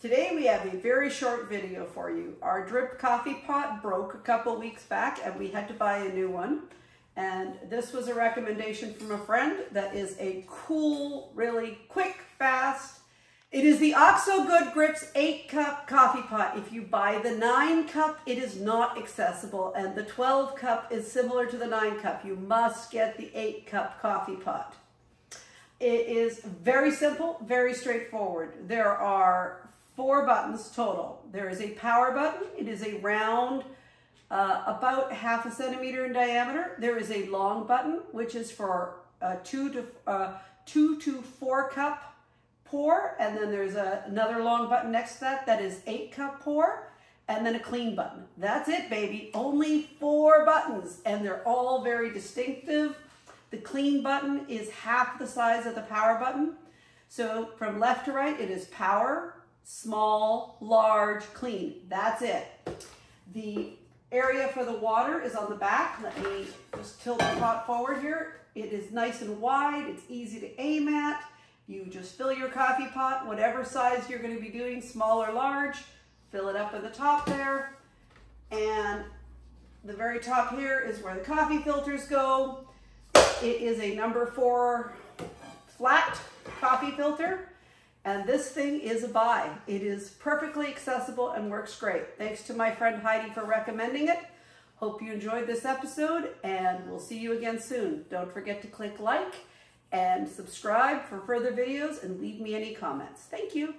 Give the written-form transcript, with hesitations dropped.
Today we have a very short video for you. Our drip coffee pot broke a couple weeks back and we had to buy a new one. And this was a recommendation from a friend that is a cool, really quick, fast. It is the OXO Good Grips 8-cup coffee pot. If you buy the 9-cup, it is not accessible, and the 12-cup is similar to the 9-cup. You must get the 8-cup coffee pot. It is very simple, very straightforward. There are 4 buttons total. There is a power button. It is a round, about ½ a centimeter in diameter. There is a long button, which is for a 2 to 4 cup pour, and then there's another long button next to that that is 8-cup pour, and then a clean button. That's it, baby. Only 4 buttons, and they're all very distinctive. The clean button is half the size of the power button. So from left to right, it is power, small, large, clean. That's it. The area for the water is on the back. Let me just tilt the pot forward here. It is nice and wide. It's easy to aim at. You just fill your coffee pot, whatever size you're going to be doing, small or large, fill it up at the top there. And the very top here is where the coffee filters go. It is a number 4 flat coffee filter. And this thing is a buy. It is perfectly accessible and works great. Thanks to my friend Heidi for recommending it. Hope you enjoyed this episode, and we'll see you again soon. Don't forget to click like and subscribe for further videos and leave me any comments. Thank you.